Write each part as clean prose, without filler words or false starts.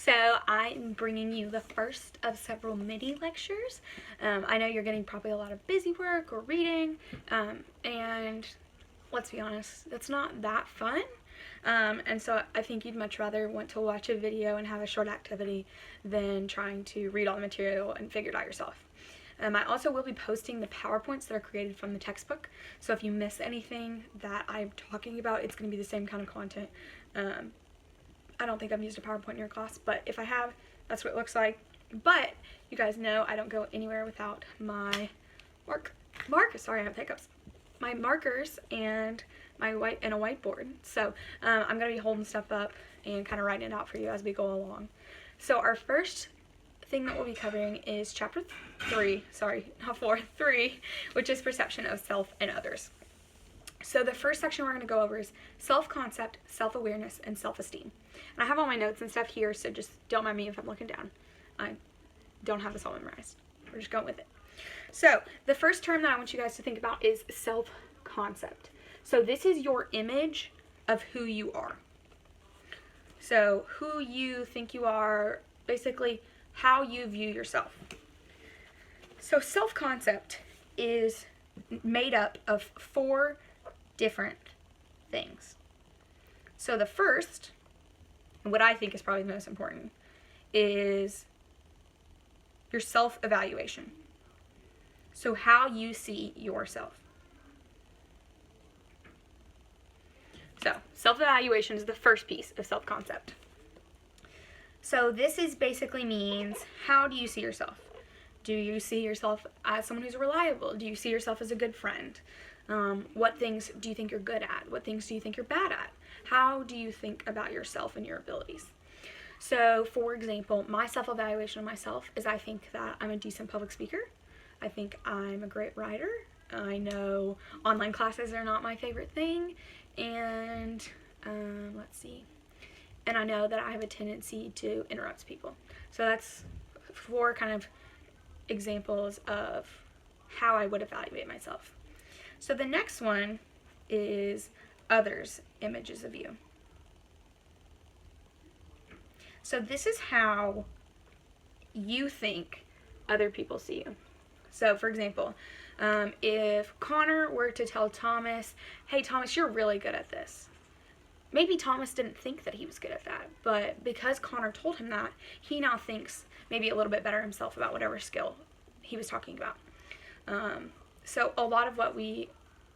So I'm bringing you the first of several mini lectures. I know you're getting probably a lot of busy work or reading, and let's be honest, it's not that fun. And so I think you'd much rather want to watch a video and have a short activity than trying to read all the material and figure it out yourself. I also will be posting the PowerPoints that are created from the textbook. So if you miss anything that I'm talking about, it's going to be the same kind of content. I don't think I've used a PowerPoint in your class, but if I have, that's what it looks like. But you guys know I don't go anywhere without my sorry, I have hiccups. My markers and my a whiteboard. So I'm going to be holding stuff up and kind of writing it out for you as we go along. So our first thing that we'll be covering is chapter 3, which is perception of self and others. So the first section we're going to go over is self-concept, self-awareness, and self-esteem. And I have all my notes and stuff here, so just don't mind me if I'm looking down. I don't have this all memorized. We're just going with it. So the first term that I want you guys to think about is self-concept. So this is your image of who you are. So who you think you are, basically how you view yourself. So self-concept is made up of 4 different things. So the first, and what I think is probably the most important, is your self-evaluation. So how you see yourself. So self-evaluation is the first piece of self-concept. So this is basically means, how do you see yourself? Do you see yourself as someone who's reliable? Do you see yourself as a good friend? What things do you think you're good at? What things do you think you're bad at? How do you think about yourself and your abilities? So, for example, my self-evaluation of myself is I think that I'm a decent public speaker. I think I'm a great writer. I know online classes are not my favorite thing. And, let's see. And I know that I have a tendency to interrupt people. So that's 4 kind of examples of how I would evaluate myself. So the next one is others' images of you. So this is how you think other people see you. So for example, if Connor were to tell Thomas, hey Thomas, you're really good at this. Maybe Thomas didn't think that he was good at that, but because Connor told him that, he now thinks maybe a little bit better himself about whatever skill he was talking about. So a lot of what we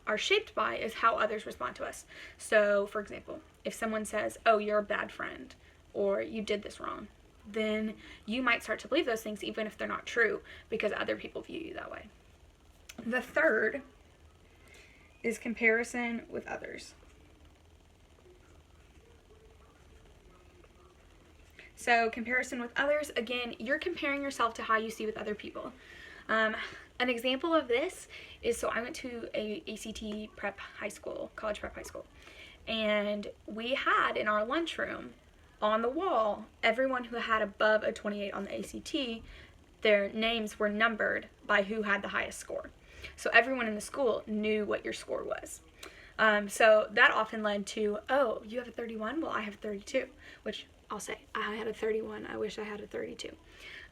are shaped by is how others respond to us. So, for example, if someone says, oh, you're a bad friend, or you did this wrong, then you might start to believe those things even if they're not true, because other people view you that way. The third is comparison with others. So comparison with others, again, you're comparing yourself to how you see with other people. An example of this is, so I went to a ACT prep high school, college prep high school, and we had in our lunchroom on the wall, everyone who had above a 28 on the ACT, their names were numbered by who had the highest score. So everyone in the school knew what your score was. So that often led to, oh, you have a 31? Well, I have a 32, which I'll say, I had a 31. I wish I had a 32.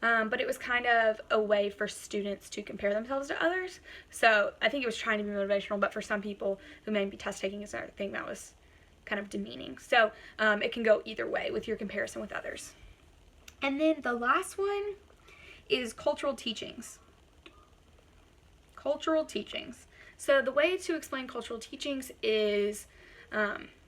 But it was kind of a way for students to compare themselves to others. So I think it was trying to be motivational, but for some people who may be test taking, I think that was kind of demeaning. So it can go either way with your comparison with others. And then the last one is cultural teachings. Cultural teachings. So the way to explain cultural teachings is,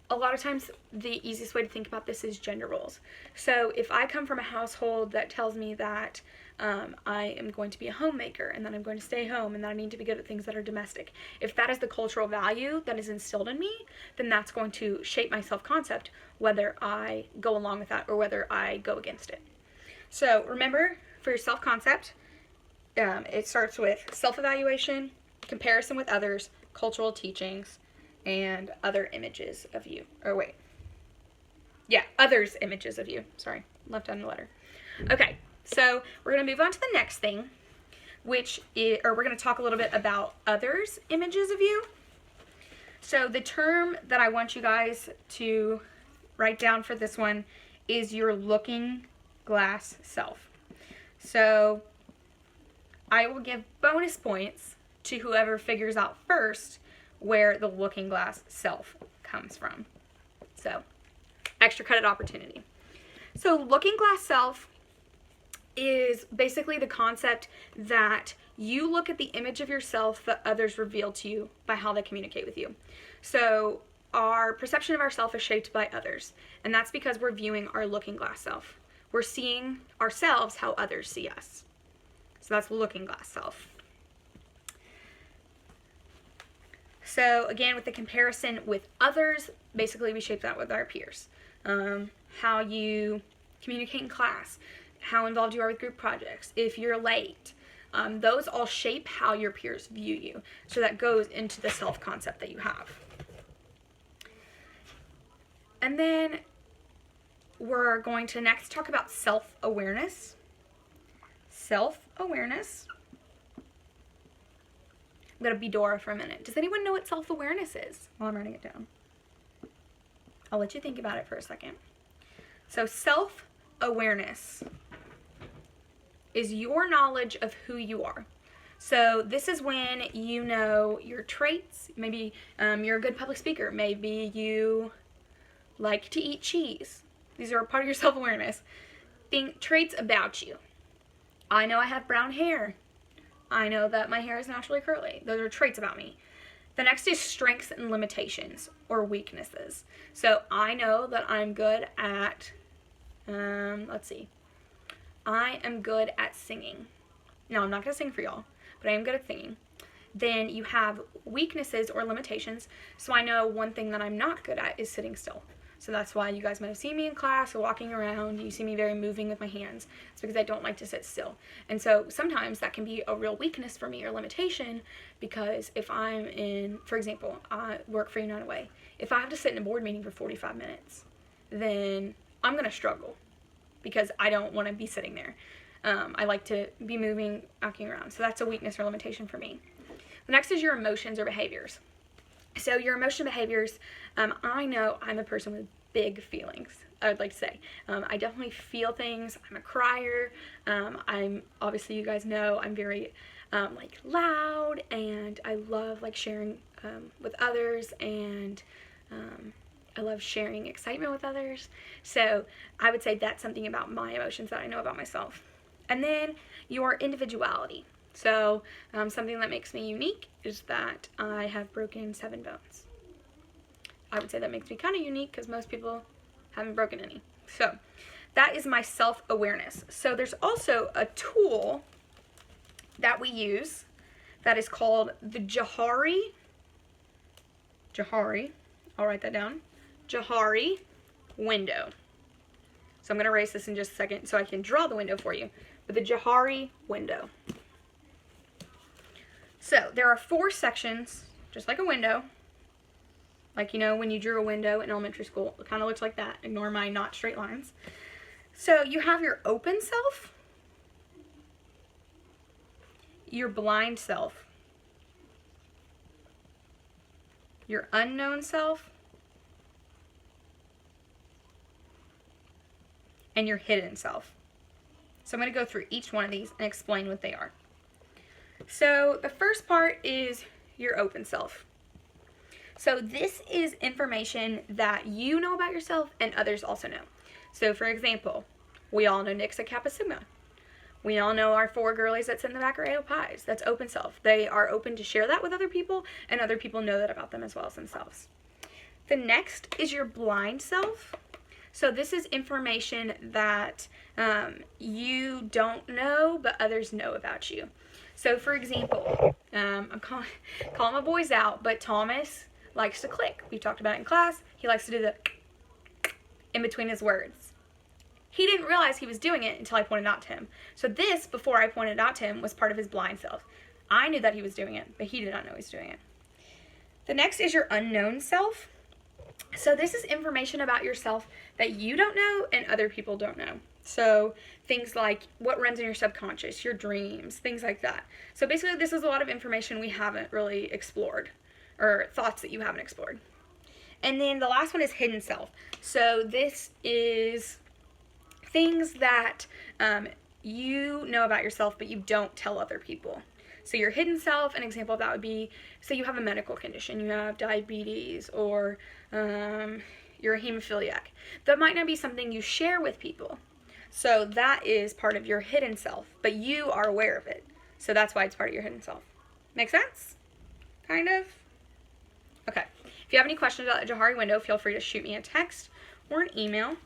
a lot of times the easiest way to think about this is gender roles. So if I come from a household that tells me that I am going to be a homemaker and that I'm going to stay home and that I need to be good at things that are domestic, if that is the cultural value that is instilled in me, then that's going to shape my self-concept, whether I go along with that or whether I go against it. So remember, for your self-concept, it starts with self-evaluation, comparison with others, cultural teachings, and other images of you. Others images of you. Sorry, left out a letter. Okay, so we're going to move on to the next thing, we're going to talk a little bit about others images of you. So the term that I want you guys to write down for this one is you're looking glass self. So I will give bonus points to whoever figures out first where the looking glass self comes from. So, extra credit opportunity. So, looking glass self is basically the concept that you look at the image of yourself that others reveal to you by how they communicate with you. So, our perception of ourselves is shaped by others, and that's because we're viewing our looking glass self. We're seeing ourselves how others see us. So that's looking glass self. So again, with the comparison with others, basically we shape that with our peers. How you communicate in class, how involved you are with group projects, if you're late. Those all shape how your peers view you. So that goes into the self-concept that you have. And then we're going to next talk about self-awareness. Self-awareness. I'm going to be Dora for a minute. Does anyone know what self-awareness is? While I'm writing it down. I'll let you think about it for a second. So self-awareness is your knowledge of who you are. So this is when you know your traits. Maybe you're a good public speaker. Maybe you like to eat cheese. These are part of your self-awareness. Think traits about you. I know I have brown hair. I know that my hair is naturally curly. Those are traits about me. The next is strengths and limitations or weaknesses. So I know that I'm good at, let's see. I am good at singing. No, I'm not going to sing for y'all, but I am good at singing. Then you have weaknesses or limitations. So I know one thing that I'm not good at is sitting still. So that's why you guys might have seen me in class or walking around. You see me very moving with my hands. It's because I don't like to sit still. And so sometimes that can be a real weakness for me or limitation, because if I'm in, for example, I work for United Way. If I have to sit in a board meeting for 45 minutes, then I'm going to struggle because I don't want to be sitting there. I like to be moving, walking around. So that's a weakness or limitation for me. The next is your emotions or behaviors. So your emotion behaviors, I know I'm a person with big feelings, I would like to say. I definitely feel things. I'm a crier. I'm, obviously you guys know, I'm very like loud, and I love like sharing with others, and I love sharing excitement with others. So I would say that's something about my emotions that I know about myself. And then your individuality. So something that makes me unique is that I have broken 7 bones. I would say that makes me kind of unique because most people haven't broken any. So that is my self-awareness. So there's also a tool that we use that is called the Johari, I'll write that down, Johari window. So I'm going to erase this in just a second so I can draw the window for you. But the Johari window. So there are 4 sections, just like a window. Like, you know, when you drew a window in elementary school, it kind of looks like that. Ignore my not straight lines. So you have your open self, your blind self, your unknown self, and your hidden self. So I'm going to go through each one of these and explain what they are. So the first part is your open self. So this is information that you know about yourself and others also know. So for example, we all know Nick's at Kappa Sigma. We all know our 4 girlies that sit in the back are AO Pies. That's open self. They are open to share that with other people, and other people know that about them as well as themselves. The next is your blind self. So this is information that you don't know, but others know about you. So for example, I'm calling my boys out, but Thomas likes to click. We talked about it in class. He likes to do the in between his words. He didn't realize he was doing it until I pointed out to him. So this, before I pointed out to him, was part of his blind self. I knew that he was doing it, but he did not know he was doing it. The next is your unknown self. So this is information about yourself that you don't know and other people don't know. So things like what runs in your subconscious, your dreams, things like that. So basically this is a lot of information we haven't really explored, or thoughts that you haven't explored. And then the last one is hidden self. So this is things that you know about yourself but you don't tell other people. So your hidden self, an example of that would be, say you have a medical condition, you have diabetes, or you're a hemophiliac. That might not be something you share with people. So that is part of your hidden self, but you are aware of it. So that's why it's part of your hidden self. Make sense? Kind of? Okay. If you have any questions about the Johari window, feel free to shoot me a text or an email.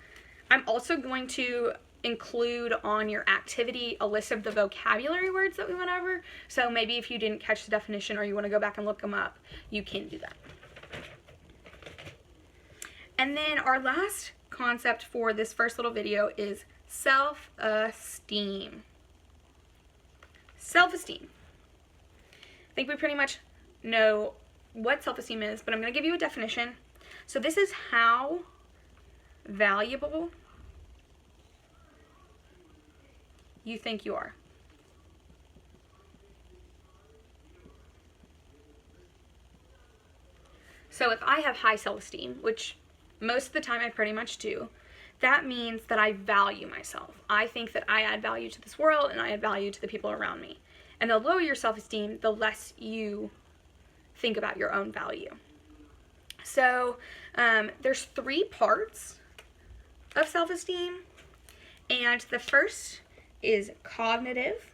I'm also going to include on your activity a list of the vocabulary words that we went over. So maybe if you didn't catch the definition or you want to go back and look them up, you can do that. And then our last concept for this first little video is self-esteem. Self-esteem. I think we pretty much know what self-esteem is, but I'm going to give you a definition. So this is how valuable you think you are. So if I have high self-esteem, which most of the time I pretty much do, that means that I value myself. I think that I add value to this world and I add value to the people around me. And the lower your self-esteem, the less you think about your own value. So there's 3 parts of self-esteem, and the first is cognitive,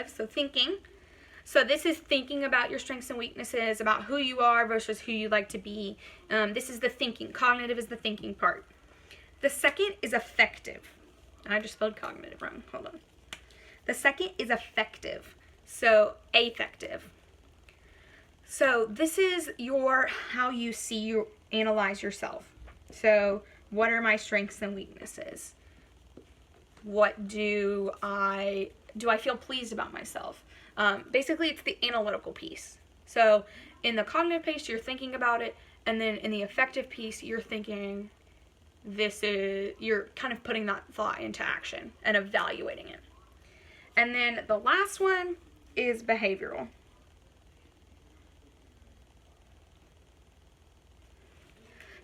so thinking. So this is thinking about your strengths and weaknesses, about who you are versus who you like to be. This is the thinking. Cognitive is the thinking part. The second is affective. I just spelled cognitive wrong. Hold on. The second is affective. So affective. So this is how you see, you analyze yourself. So what are my strengths and weaknesses? What do I feel pleased about myself? Basically, it's the analytical piece. So in the cognitive piece, you're thinking about it, and then in the affective piece, you're thinking you're kind of putting that thought into action and evaluating it. And then the last one is behavioral.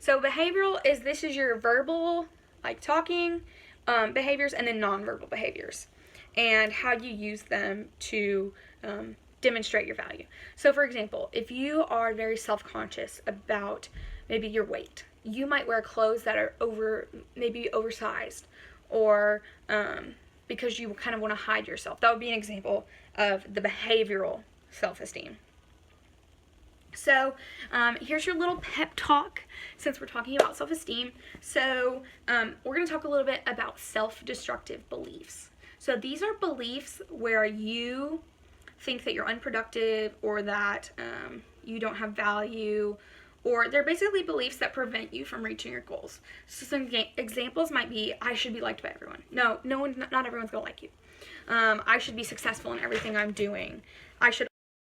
So behavioral this is your verbal, like talking, behaviors, and then nonverbal behaviors, and how you use them to demonstrate your value. So for example, if you are very self-conscious about maybe your weight, you might wear clothes that are maybe oversized, or because you kind of want to hide yourself. That would be an example of the behavioral self-esteem. So here's your little pep talk since we're talking about self-esteem. So we're going to talk a little bit about self-destructive beliefs. So these are beliefs where you think that you're unproductive, or that you don't have value, or they're basically beliefs that prevent you from reaching your goals. So some examples might be, I should be liked by everyone. Not everyone's going to like you. I should be successful in everything I'm doing. I should